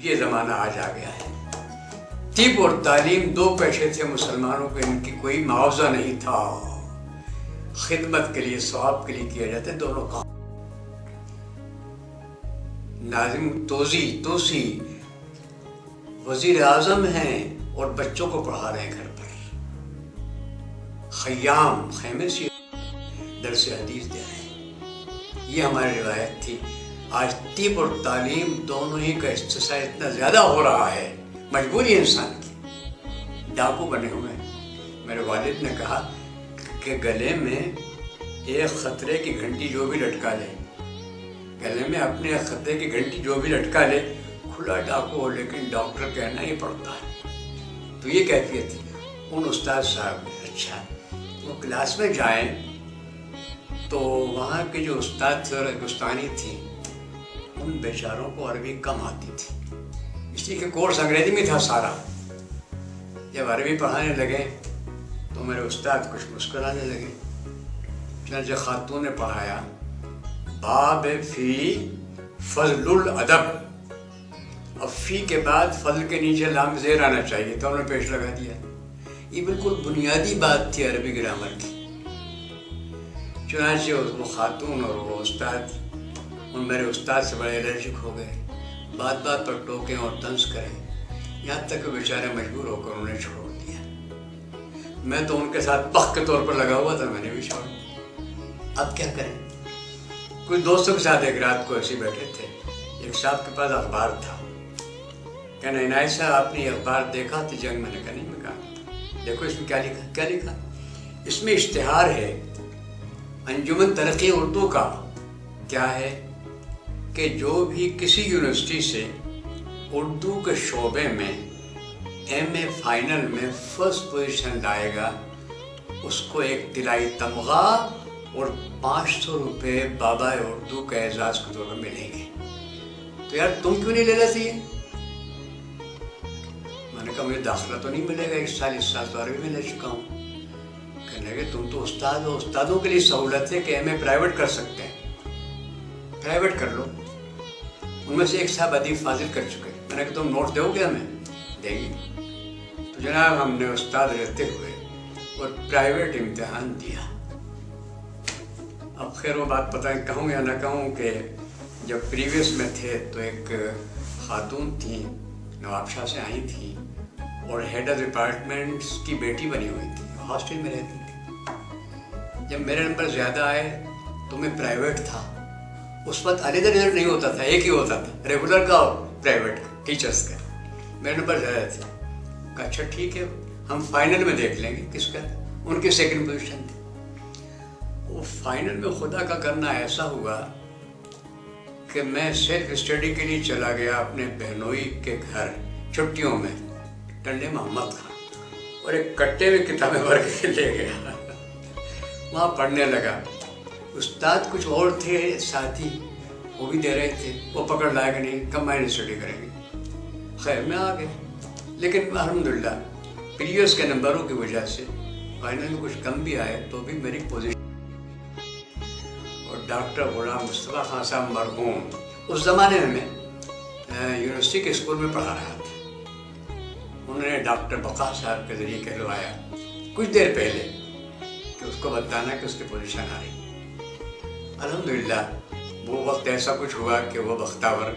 یہ زمانہ آج آ گیا ہے۔ طب اور تعلیم دو پیشے تھے مسلمانوں کو، ان کی کوئی معاوضہ نہیں تھا، خدمت کے لیے ثواب کے لیے کیا جاتا ہے دونوں کام۔ ناظم توسی وزیر اعظم ہیں اور بچوں کو پڑھا رہے ہیں گھر پر، خیام خیمے سے درس حدیث دے رہے ہیں۔ یہ ہماری روایت تھی۔ آج طب اور تعلیم دونوں ہی کا استحصال اتنا زیادہ ہو رہا ہے، مجبوری ہے انسان کی، ڈاکو بنے ہوئے ہیں۔ میرے والد نے کہا کہ گلے میں ایک خطرے کی گھنٹی جو بھی لٹکا لے، گلے میں اپنے خطرے کی گھنٹی جو بھی لٹکا لے، کھلا ڈاکو ہو لیکن ڈاکٹر کہنا ہی پڑتا ہے۔ تو یہ کیفیت تھی ان استاد صاحب نے۔ اچھا، وہ کلاس میں جائیں تو وہاں کے جو استاد تھے اور ہندوستانی تھی، ان بیچاروں کو عربی کم آتی تھی، اس لیے کہ کورس انگریزی میں تھا سارا۔ جب عربی پڑھانے لگے تو میرے استاد کچھ مسکرانے لگے۔ چنانچہ خاتون نے پڑھایا باب فی فضل الادب، اب فی کے بعد فضل کے نیچے لام زیر آنا چاہیے، تو انہوں نے پیش لگا دیا۔ یہ بالکل بنیادی بات تھی عربی گرامر کی۔ چنانچہ وہ خاتون اور وہ استاد ان میرے استاد سے بڑے الرجک ہو گئے، بات بات پر ٹوکیں اور طنز کریں، یہاں تک کہ بیچارے مجبور ہو کر انہیں چھوڑ دیا۔ میں تو ان کے ساتھ پخ کے طور پر لگا ہوا تھا، میں نے بھی چھوڑ دیا۔ اب کیا کریں؟ کچھ دوستوں کے ساتھ ایک رات کو ایسے بیٹھے تھے، ایک صاحب کے پاس اخبار تھا، کہنا عنایت صاحب آپ نے یہ اخبار دیکھا تھی جنگ؟ میں نے کہا نہیں۔ میں کہا دیکھو اس میں کیا لکھا؟ اس میں اشتہار ہے انجمن ترقی اردو کا، کیا ہے کہ جو بھی کسی یونیورسٹی سے اردو کے شعبے میں ایم اے فائنل میں فرسٹ پوزیشن لائے گا، اس کو ایک طلائی تمغہ اور 500 روپے بابا اردو کا اعزاز کے طور پر ملیں گے۔ تو یار تم کیوں نہیں لے لیتی ہے؟ میں نے کہا مجھے داخلہ تو نہیں ملے گا، اس سال تو عربی میں لے چکا ہوں۔ کہنے لگے تم تو استاد ہو، استادوں کے لیے سہولت ہے کہ ایم اے پرائیویٹ کر سکتے ہیں، پرائیویٹ کر لو۔ ان میں سے ایک صاحب ادیب فاضل کر چکے۔ میں نے کہا تم نوٹ دو گے ہمیں؟ دیں گے۔ تو جناب ہم نے استاد رہتے ہوئے اور پرائیویٹ امتحان دیا۔ اب خیر وہ بات پتہ کہوں یا نہ کہوں کہ جب پریویس میں تھے تو ایک خاتون تھیں، نواب شاہ سے آئی تھیں اور ہیڈ آف ڈپارٹمنٹس کی بیٹی بنی ہوئی تھی، ہاسٹل میں رہتی تھی۔ جب میرے نمبر زیادہ آئے تو میں پرائیویٹ تھا، اس وقت علیحدہ رزلٹ نہیں ہوتا تھا، ایک ہی ہوتا تھا، ریگولر کا اور پرائیویٹ کا، ٹیچرس کا۔ میرے نمبر زیادہ تھے، کہا اچھا ٹھیک ہے ہم فائنل میں دیکھ لیں گے کس کا۔ ان کی سیکنڈ پوزیشن تھی۔ وہ فائنل میں خدا کا کرنا ایسا ہوا کہ میں سیلف اسٹڈی کے لیے چلا گیا اپنے بہنوئی کے گھر چھٹیوں میں، ٹنڈے محمد خان، اور ایک کٹے میں کتابیں بھر کے لے گیا، وہاں پڑھنے لگا۔ استاد کچھ اور تھے ساتھی، وہ بھی دے رہے تھے، وہ پکڑ لائے کہ نہیں کمبائنڈ اسٹڈی کریں گے۔ خیر میں آ گیا، لیکن الحمدللہ پریویس کے نمبروں کی وجہ سے فائنل میں کچھ کم بھی آئے تو بھی میری پوزیشن۔ اور ڈاکٹر غلام مصطفیٰ خان صاحب مرحوم، اس زمانے میں یونیورسٹی کے اسکول میں پڑھا رہا تھا، انہوں نے ڈاکٹر بقا صاحب کے ذریعے کہلوایا کچھ دیر پہلے کہ اس کو بتانا کہ اس کی پوزیشن آ رہی۔ الحمدللہ وہ وقت ایسا کچھ ہوا کہ وہ بختاور،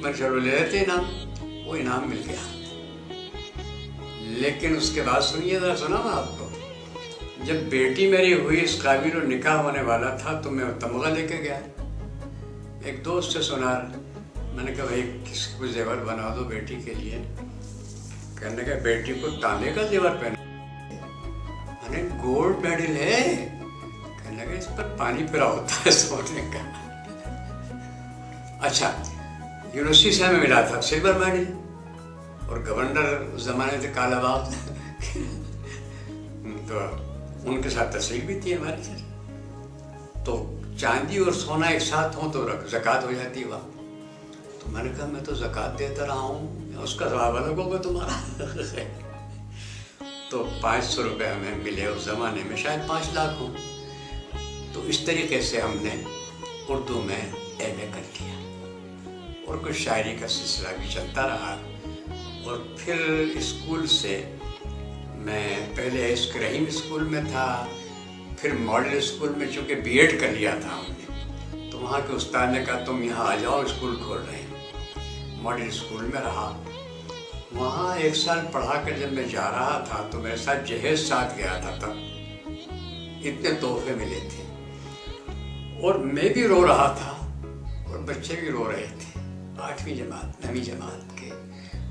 میں چلو لے لیتے انعام، وہ انعام مل گیا۔ لیکن اس کے بعد سنیے ذرا، سنا میں آپ کو، جب بیٹی میری ہوئی اس قابل و نکاح ہونے والا تھا تو میں تمغہ لے کے گیا ایک دوست سے سنار۔ میں نے کہا بھائی کس کو زیور بنا دو بیٹی کے لیے۔ کہنے کا بیٹی کو تانبے کا زیور پہنا، میں نے گولڈ میڈل ہے۔ کہنے لگا اس پر پانی پھرا ہوتا ہے سونے کا۔ اچھا یونیورسٹی سے ہمیں ملا تھا سلور میڈل، اور گورنر زمانے سے کالا باغ، تو ان کے ساتھ تصریح بھی تھی ہماری سے۔ تو چاندی اور سونا ایک ساتھ ہوں تو زکوٰۃ ہو جاتی ہے وہاں۔ تو میں نے کہا میں تو زکوٰۃ دیتا رہا ہوں، اس کا ثواب الگ ہوگا تمہارا۔ تو 500 روپے ہمیں ملے اس زمانے میں، شاید 5 لاکھ ہوں۔ تو اس طریقے سے ہم نے اردو میں ایم اے کر لیا، اور کچھ شاعری کا سلسلہ بھی چلتا رہا. اور پھر اسکول سے میں پہلے عشق رحیم اسکول میں تھا، پھر ماڈل اسکول میں چونکہ بی ایڈ کر لیا تھا ہم نے، تو وہاں کے استاد نے کہا تم یہاں آ جاؤ، اسکول کھول رہے ہیں. ماڈل اسکول میں رہا، وہاں 1 سال پڑھا کر جب میں جا رہا تھا تو میرے ساتھ جہیز ساتھ گیا تھا. تب اتنے تحفے ملے تھے اور میں بھی رو رہا تھا اور بچے بھی رو رہے تھے. 8ویں جماعت 9ویں جماعت کے.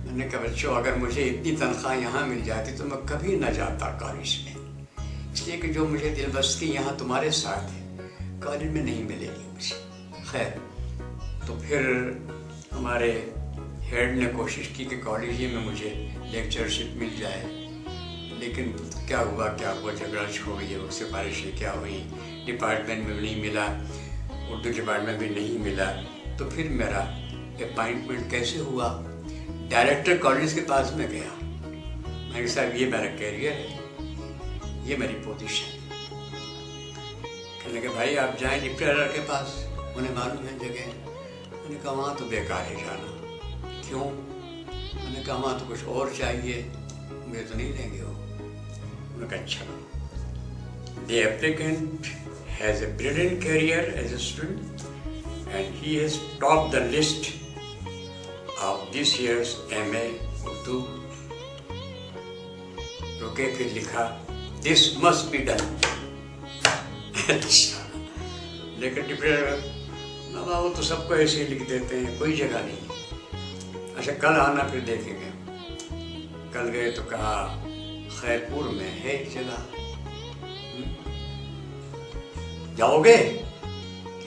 میں نے کہا بچوں اگر مجھے اتنی تنخواہ یہاں مل جاتی تو میں کبھی نہ جاتا کالج میں، اس لیے کہ جو مجھے دل بستی یہاا تمہارے ساتھ ہے کالج میں نہیں ملے گی مجھے. خیر تو پھر ہمارے ہیڈ نے کوشش کی کہ کالج ہی میں مجھے لیکچرشپ مل جائے، لیکن کیا ہوا جھگڑا چھوڑیے، اس سفارشیں کیا ہوئی، ڈپارٹمنٹ میں بھی نہیں ملا، اردو ڈپارٹمنٹ بھی نہیں ملا. تو پھر میرا اپائنٹمنٹ کیسے ہوا؟ ڈائریکٹر کالج کے پاس میں گیا. میں نے صاحب یہ میرا کیریئر ہے، یہ میری پوزیشن. کہنے کہ بھائی آپ جائیں ڈپٹی ڈائریکٹر کے پاس، انہیں معلوم ہے جگہ. میں نے کہا وہاں تو بیکار ہے جانا. کیوں؟ میں نے کہا وہاں تو کچھ اور چاہیے، مجھے تو نہیں دیں گے وہ. انہوں نے کہا اچھا. The applicant has a brilliant career as a student and he has topped the list of this year's MA Urdu. رکے پھر لکھا This must be done. اچھا لیکن ڈپٹی بابا وہ تو سب کو ایسے ہی لکھ دیتے ہیں، کوئی جگہ نہیں. اچھا کل آنا پھر دیکھیں گے. کل گئے تو کہا خیرپور میں ہے ایک جگہ، جاؤ گے؟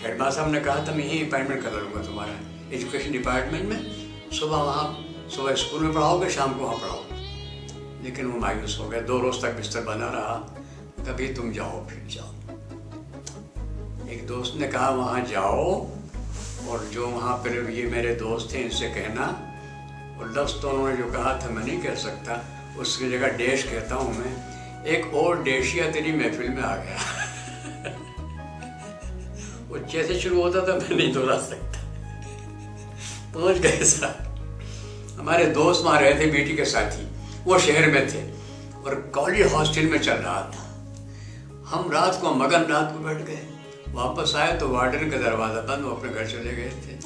ہیڈ ماسٹر صاحب نے کہا تھا میں یہیں اپائنٹمنٹ کرا لوں گا تمہارا ایجوکیشن ڈپارٹمنٹ میں. صبح اسکول میں پڑھاؤ گے، شام کو وہاں پڑھاؤ. لیکن وہ مایوس ہو گیا. 2 روز تک بستر بنا رہا. کبھی تم جاؤ پھر جاؤ. ایک دوست نے کہا وہاں جاؤ اور جو وہاں پھر یہ میرے دوست تھے ان سے کہنا، اور لفظ تو انہوں نے جو کہا تھا میں نہیں کہہ سکتا، اس کی جگہ ڈیش کہتا ہوں میں، ایک اور ڈیشیا تیری محفل میں آ گیا. وہ جیسے شروع ہوتا تھا میں نہیں دہرا سکتا. پہنچ گئے ساتھ. ہمارے دوست وہاں رہے تھے، بیٹی کے ساتھی، وہ شہر میں تھے اور کالج ہاسٹل میں چل رہا تھا. ہم رات کو مگن رات کو بیٹھ گئے. واپس آئے تو وارڈن کا دروازہ بند، وہ اپنے گھر چلے گئے تھے.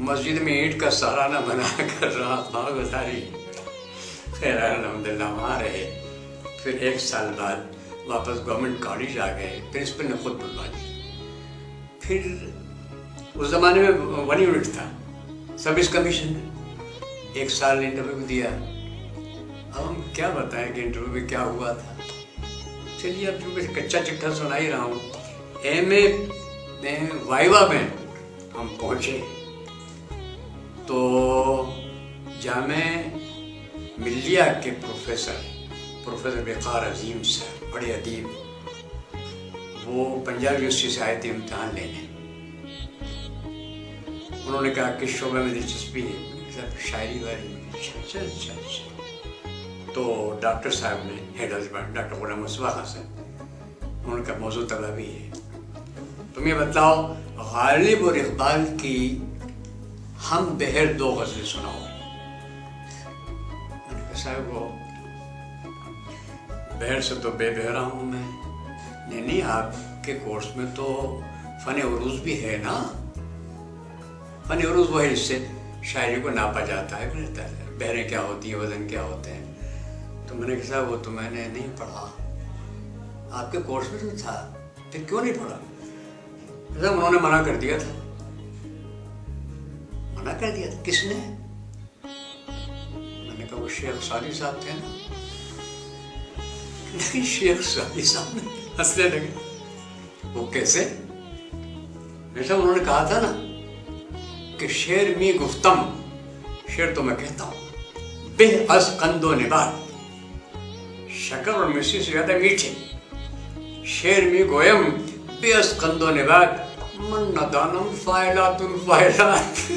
مسجد میں اینٹ کا سہارا بنا کر رات وہاں گزاری. خیر الحمدللہ وہاں رہے. پھر 1 سال بعد واپس گورنمنٹ کالج آ گئے. پرنسپل نے خود بلوا دی. پھر اس زمانے میں 1 یونٹ تھا سروس کمیشن میں. 1 سال انٹرویو دیا. اب ہم کیا بتائیں کہ انٹرویو میں کیا ہوا تھا. چلیے اب جو کچا چٹھا سنا ہی رہا ہوں. ایم اے میں وائوا میں ہم پہنچے تو جامعہ ملیہ کے پروفیسر وقار عظیم صاحب، بڑے ادیب، وہ پنجاب یونیورسٹی سے آئے تھے امتحان لینے. انہوں نے کہا کس شعبے میں دلچسپی ہے؟ شاعری والی. اچھا. تو ڈاکٹر صاحب نے head of department doctor Ghulam Misbah Khan صاحب، انہوں نے کہا موضوع طلبی ہے، تم یہ بتلاؤ غالب اور اقبال کی ہم بہر 2 غزلیں سناؤ. میں نے کہا صاحب وہ بہر سے تو بے بہرا ہوں میں. نہیں آپ کے کورس میں تو فن عروض بھی ہے نا. فن عروض وہ ہے جس سے شاعری کو ناپا جاتا ہے، بہریں کیا ہوتی ہیں، وزن کیا ہوتے ہیں. تو میں نے کہا صاحب وہ تو میں نے نہیں پڑھا. آپ کے کورس میں تو تھا، پھر کیوں نہیں پڑھا؟ صاحب انہوں نے منع کر دیا تھا. منع کر دیا تھا؟ کس نے؟ میں نے کہا وہ شیخ سعدی صاحب تھے نا. نہیں شیخ سعدی صاحب نے ہنسنے لگے. وہ کیسے؟ صاحب انہوں نے کہا تھا نا کہ شعر می گفتم، شعر تو میں کہتا ہوں، بے از قند و نبات، شکر اور مصری سے زیادہ میٹھے. شعر می گویم بے از قند و نبات، من ندانم فائلات فائلات.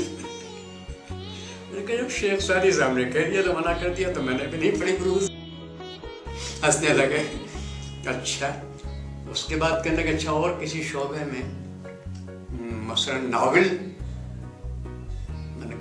جب شیخ سعدی صاحب نے کہہ دیا تو منع کر دیا تو میں نے بھی نہیں پڑھی بروز. ہنسنے لگے. اچھا اس کے بعد کہنے کہ اچھا اور کسی شعبے میں، مثلا ناول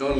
2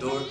2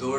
2